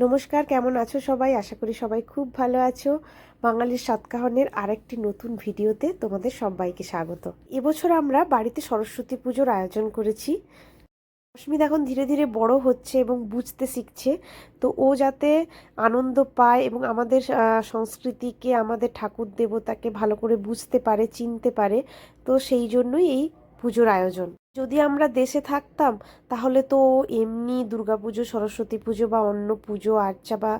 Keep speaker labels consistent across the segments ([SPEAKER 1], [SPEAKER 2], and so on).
[SPEAKER 1] নমস্কার, কেমন আছো সবাই? আশা করি সবাই খুব ভালো আছো। বাঙালির সাতকাহনের আরেকটি নতুন ভিডিওতে তোমাদের সবাইকে স্বাগত। এবছর আমরা বাড়িতে সরস্বতী পুজোর আয়োজন করেছি। অস্মিতা এখন ধীরে ধীরে বড় হচ্ছে এবং বুঝতে শিখছে, তো ও যাতে আনন্দ পায় এবং আমাদের সংস্কৃতিকে, আমাদের ঠাকুর দেবতাকে ভালো করে বুঝতে পারে, চিনতে পারে, তো সেই জন্যই এই পুজোর আয়োজন। যদি আমরা দেশে থাকতাম তাহলে তো এমনি দুর্গাপুজো, সরস্বতী পুজো বা অন্য পুজো আর্চা বা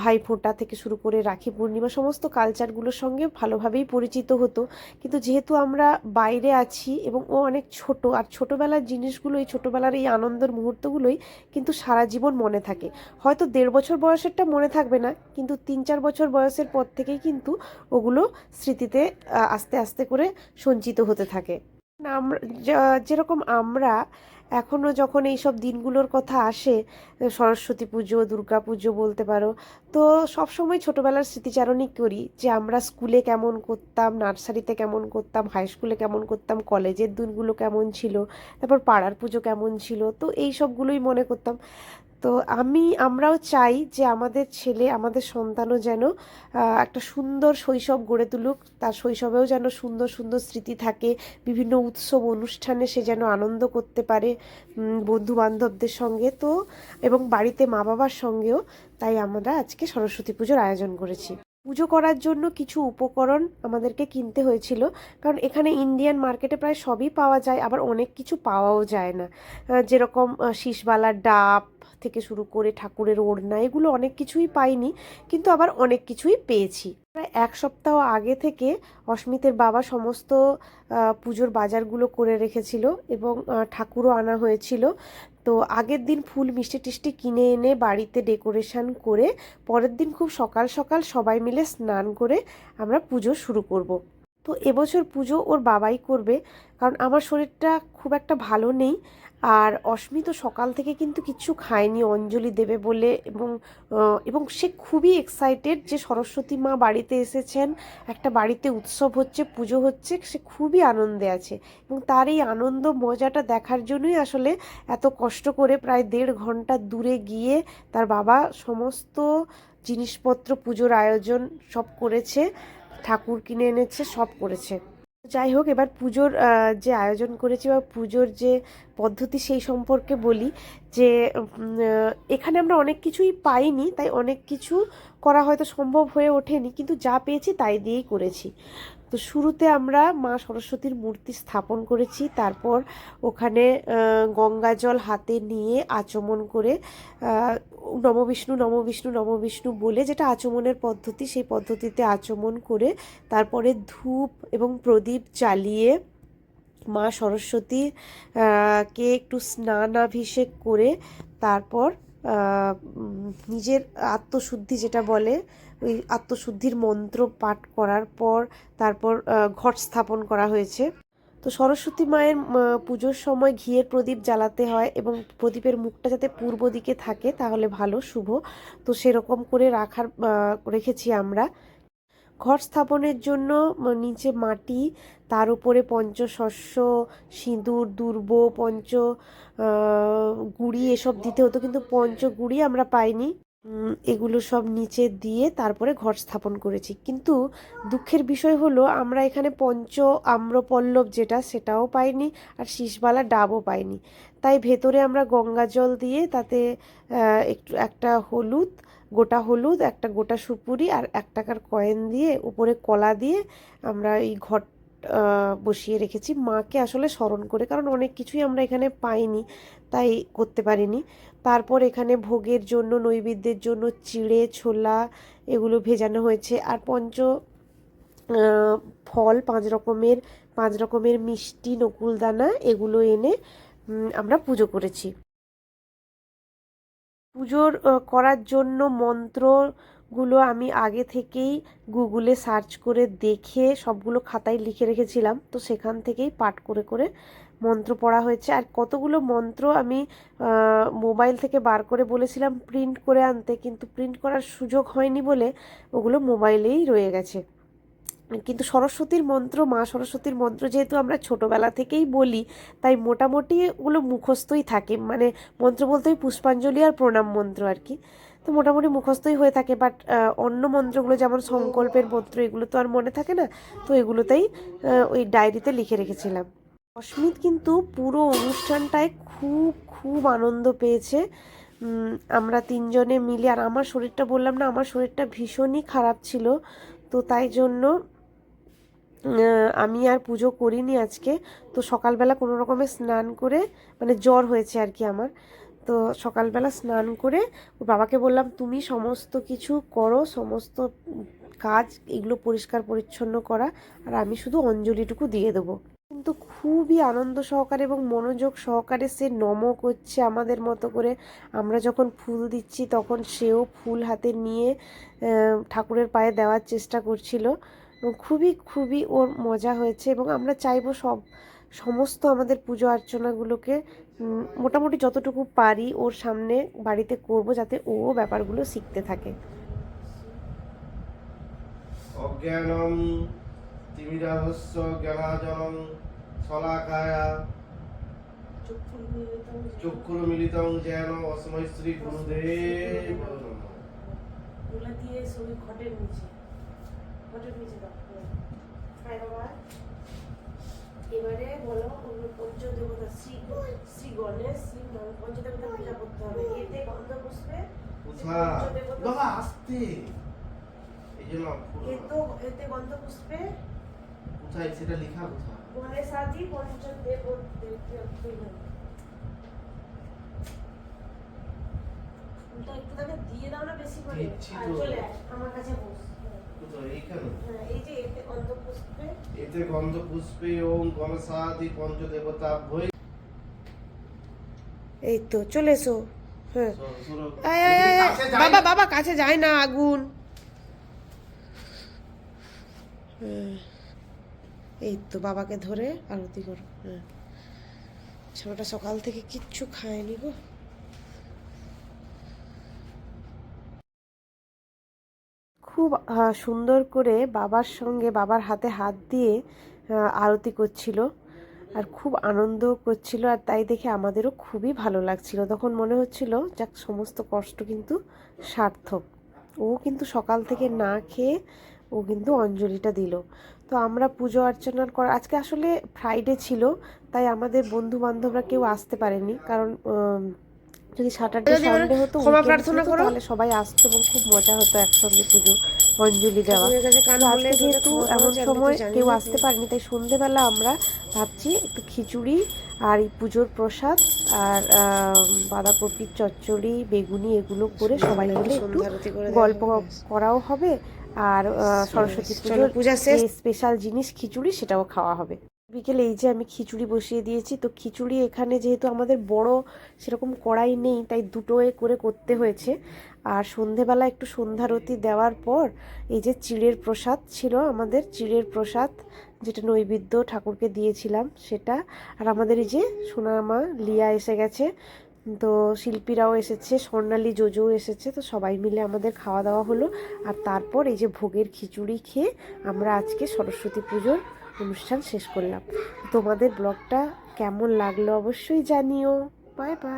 [SPEAKER 1] ভাইফোঁটা থেকে শুরু করে রাখি পূর্ণিমা সমস্ত কালচারগুলোর সঙ্গে ভালোভাবেই পরিচিত হতো। কিন্তু যেহেতু আমরা বাইরে আছি এবং ও অনেক ছোট, আর ছোটোবেলার জিনিসগুলো, এই ছোটোবেলার এই আনন্দের মুহূর্তগুলোই কিন্তু সারা জীবন মনে থাকে। হয়তো 1.5 বছর বয়সেরটা মনে থাকবে না, কিন্তু 3-4 বছর বয়সের পর থেকেই কিন্তু ওগুলো স্মৃতিতে আস্তে আস্তে করে সঞ্চিত হতে থাকে। না, আমরা যেরকম আমরা এখনও যখন এইসব দিনগুলোর কথা আসে, সরস্বতী পুজো, দুর্গা পুজো বলতে পারো, তো সব সময় ছোটোবেলার স্মৃতিচারণই করি যে আমরা স্কুলে কেমন করতাম, নার্সারিতে কেমন করতাম, হাই স্কুলে কেমন করতাম, কলেজের দিনগুলো কেমন ছিল, তারপর পাড়ার পুজো কেমন ছিল, তো এই সবগুলোই মনে করতাম। তো আমরাও চাই যে আমাদের ছেলে, আমাদের সন্তানও যেন একটা সুন্দর শৈশব গড়ে তুলুক, তার শৈশবেও যেন সুন্দর সুন্দর স্মৃতি থাকে, বিভিন্ন উৎসব অনুষ্ঠানে সে যেন আনন্দ করতে পারে বন্ধু বান্ধবদের সঙ্গে, তো এবং বাড়িতে মা বাবার সঙ্গেও। তাই আমরা আজকে সরস্বতী পুজোর আয়োজন করেছি। পুজো করার জন্য কিছু উপকরণ আমাদেরকে কিনতে হয়েছিল, কারণ এখানে ইন্ডিয়ান মার্কেটে প্রায় সবই পাওয়া যায়, আবার অনেক কিছু পাওয়াও যায় না। যেরকম শীষবালার ডাব থেকে শুরু করে ঠাকুরের ওড়না, এগুলো অনেক কিছুই পাইনি, কিন্তু আবার অনেক কিছুই পেয়েছি। প্রায় 1 সপ্তাহ আগে থেকে অস্মিতের বাবা সমস্ত পুজোর বাজারগুলো করে রেখেছিল এবং ঠাকুরও আনা হয়েছিল। তো আগের দিন ফুল মিষ্টি টিষ্টি কিনে এনে বাড়িতে ডেকোরেশন করে পরের দিন খুব সকাল সকাল সবাই মিলে স্নান করে আমরা পুজো শুরু করব। তো এবছর পুজো ওর বাবাই করবে, কারণ আমার শরীরটা খুব একটা ভালো নেই। আর অস্মিত সকাল থেকে কিন্তু কিচ্ছু খায়নি অঞ্জলি দেবে বলে, এবং সে খুবই এক্সাইটেড যে সরস্বতী মা বাড়িতে এসেছেন, একটা বাড়িতে উৎসব হচ্ছে, পুজো হচ্ছে, সে খুবই আনন্দে আছে। এবং তার এই আনন্দ মজাটা দেখার জন্যই আসলে এত কষ্ট করে প্রায় 1.5 ঘন্টা দূরে গিয়ে তার বাবা সমস্ত জিনিসপত্র, পুজোর আয়োজন সব করেছে, ঠাকুর কিনে এনেছে, সব করেছে। যাই হোক, এবার পুজোর যে আয়োজন করেছি বা পুজোর যে পদ্ধতি সেই সম্পর্কে বলি। যে এখানে আমরা অনেক কিছুই পাইনি, তাই অনেক কিছু করা হয়তো সম্ভব হয়ে ওঠেনি, কিন্তু যা পেয়েছি তাই দিয়েই করেছি। তো শুরুতে আমরা মা সরস্বতীর মূর্তি স্থাপন করেছি, তারপর ওখানে গঙ্গা জল হাতে নিয়ে আচমন করে নমবিষ্ণু নমবিষ্ণু নমবিষ্ণু বলে, যেটা আচমনের পদ্ধতি, সেই পদ্ধতিতে আচমন করে তারপরে ধূপ এবং প্রদীপ জ্বালিয়ে মা সরস্বতী কে একটু স্নানাভিষেক করে তারপর নিজের আত্মশুদ্ধি যেটা বলে, ওই আত্মশুদ্ধির মন্ত্র পাঠ করার পর তারপর ঘট স্থাপন করা হয়েছে। তো সরস্বতী মায়ের পুজোর সময় ঘিয়ের প্রদীপ জ্বালাতে হয় এবং প্রদীপের মুখটা যাতে পূর্ব দিকে থাকে তাহলে ভালো, শুভ। তো সেরকম করে রেখেছি আমরা। ঘর স্থাপনের জন্য নিচে মাটি, তার উপরে পঞ্চশস্য, সিঁদুর, দুর্ব, গুঁড়ি এসব দিতে হতো, কিন্তু পঞ্চগুড়ি আমরা পাইনি। এগুলো সব নিচে দিয়ে তারপরে ঘর স্থাপন করেছি। কিন্তু দুঃখের বিষয় হলো আমরা এখানে আম্রপল্লব যেটা, সেটাও পাইনি, আর শীষবালা ডাবও পাইনি। তাই ভেতরে আমরা গঙ্গা জল দিয়ে তাতে একটা হলুদ, গোটা হলুদ, একটা গোটা সুপুরি আর 1 টাকার কয়েন দিয়ে উপরে কলা দিয়ে আমরা এই ঘট বসিয়ে রেখেছি, মাকে আসলে স্মরণ করে, কারণ অনেক কিছুই আমরা এখানে পাইনি, তাই করতে পারিনি। তারপর এখানে ভোগের জন্য, নৈবেদ্যের জন্য চিড়ে, ছোলা এগুলো ভেজানো হয়েছে, আর ফল 5 রকমের মিষ্টি, নকুলদানা এগুলো এনে আমরা পুজো করেছি। পুজোর করার জন্য মন্ত্রগুলো আমি আগে থেকেই গুগলে সার্চ করে দেখে সবগুলো খাতায় লিখে রেখেছিলাম, তো সেখান থেকেই পাঠ করে করে মন্ত্র পড়া হয়েছে। আর কতগুলো মন্ত্র আমি মোবাইল থেকে বার করে বলেছিলাম প্রিন্ট করে আনতে, কিন্তু প্রিন্ট করার সুযোগ হয়নি বলে ওগুলো মোবাইলেই রয়ে গেছে। কিন্তু সরস্বতীর মন্ত্র, মা সরস্বতীর মন্ত্র যেহেতু আমরা ছোটোবেলা থেকেই বলি, তাই মোটামুটি ওগুলো মুখস্থই থাকে। মানে মন্ত্র বলতে ওই পুষ্পাঞ্জলি আর প্রণাম মন্ত্র আর কি, তো মোটামুটি মুখস্থই হয়ে থাকে। বাট অন্য মন্ত্রগুলো যেমন সংকল্পের মন্ত্র, এগুলো তো আর মনে থাকে না, তো এগুলোতেই ওই ডায়েরিতে লিখে রেখেছিলাম। অস্মিত কিন্তু পুরো অনুষ্ঠানটায় খুব খুব আনন্দ পেয়েছে। আমরা তিনজনে মিলে, আর আমার শরীরটা বললাম না, আমার শরীরটা ভীষণই খারাপ ছিল, তো তাই জন্য আমি আর পুজো করিনি আজকে। তো সকালবেলা কোনো রকমে স্নান করে, মানে জ্বর হয়েছে আর কি আমার, তো সকালবেলা স্নান করে ওর বাবাকে বললাম তুমি সমস্ত কিছু করো, সমস্ত কাজ এগুলো পরিষ্কার পরিচ্ছন্ন করা, আর আমি শুধু অঞ্জলিটুকু দিয়ে দেবো। কিন্তু খুবই আনন্দ সহকারে এবং মনোযোগ সহকারে সে নম করছে আমাদের মতো করে। আমরা যখন ফুল দিচ্ছি তখন সেও ফুল হাতে নিয়ে ঠাকুরের পায়ে দেওয়ার চেষ্টা করছিল। খুবই খুবই ওর মজা হয়েছে, এবং আমরা চাইবো সমস্ত আমাদের পুজো অর্চনাগুলোকে মোটামুটি যতটুকু পারি ওর সামনে বাড়িতে করব, যাতে ও ব্যাপারগুলো শিখতে থাকে।
[SPEAKER 2] অজ্ঞানং তিমিরাভস্য জ্ঞানাঞ্জনং শলাকায়া চক্ষুর্মিলিতং যেন অস্মৈ শ্রী গুরুদেব নমঃ।
[SPEAKER 1] ওগুলা দিয়ে সবই ঘটের নিচে দাও। হ্যাঁ বাবা, এবারে বলো পঞ্চদেবতা শ্রী গণেশ, শ্রী পঞ্চদেবতা পূজা করতে হবে। এতে গন্ধ পুষ্পে
[SPEAKER 2] কোথায় বাবা আসতে, এই জন্য
[SPEAKER 1] এতে গন্ধ পুষ্পে
[SPEAKER 2] কোথায় সেটা লেখা কোথায়?
[SPEAKER 1] গণেশ আদি পঞ্চদেবতা একটু তাকে দিয়ে দাও না বেশি করে। চলে আমার কাছে বস। এই যে এতে গন্ধ পুষ্পে
[SPEAKER 2] ওম গণেশাদি পঞ্চদেবতা ভৈ।
[SPEAKER 1] এই তো চলে এসো। হ্যাঁ বাবা, বাবা কাছে যায় না, আগুন। এই তো বাবাকে ধরে আরতি করো। হ্যাঁ, ছেলেটা সকাল থেকে কিচ্ছু খায়নি গো। খুব সুন্দর করে বাবার সঙ্গে, বাবার হাতে হাত দিয়ে আরতি করছিল, আর খুব আনন্দ করছিল, আর তাই দেখে আমাদেরও খুবই ভালো লাগছিল। তখন মনে হচ্ছিল যাক, সমস্ত কষ্ট কিন্তু সার্থক। ও কিন্তু সকাল থেকে না খেয়ে ও কিন্তু অঞ্জলিটা দিল। তো আমরা পুজো অর্চনার আজকে আসলে ফ্রাইডে ছিল, তাই আমাদের বন্ধু বান্ধবরা কেউ আসতে পারেনি, কারণ যদি স্যাটারডে সানডে হতো, ক্ষমা প্রার্থনা করো, তাহলে সবাই আসতো এবং খুব মজা হতো একসঙ্গে পুজো অঞ্জলি দেওয়া। আজকে যেহেতু এমন সময় কেউ আসতে পারেনি, তাই সন্ধেবেলা আমরা ভাবছি একটু খিচুড়ি আর এই পুজোর প্রসাদ আর বাঁধাকপির চচ্চড়ি, বেগুনি এগুলো করে সবাই মিলে একটু গল্প করাও হবে, আর সরস্বতী পুজোর স্পেশাল জিনিস খিচুড়ি সেটাও খাওয়া হবে। বিকেলে এই যে আমি খিচুড়ি বসিয়ে দিয়েছি। তো খিচুড়ি এখানে যেহেতু আমাদের বড় সেরকম কড়াই নেই, তাই দুটোয় করে করতে হয়েছে। আর সন্ধেবেলা একটু সন্ধ্যারতি দেওয়ার পর এই যে চিড়ের প্রসাদ ছিল, আমাদের চিড়ের প্রসাদ যেটা নৈবেদ্য ঠাকুরকে দিয়েছিলাম সেটা। আর আমাদের এই যে সোনামা লিয়া এসে গেছে, তো শিল্পীরাও এসেছে, স্বর্ণালী জোজো এসেছে, তো সবাই মিলে আমাদের খাওয়া দাওয়া হলো। আর তারপর এই যে ভোগের খিচুড়ি খেয়ে আমরা আজকে সরস্বতী পুজোর অনুষ্ঠান শেষ করলাম। তোমাদের ব্লগটা কেমন লাগলো অবশ্যই জানিও। Bye bye.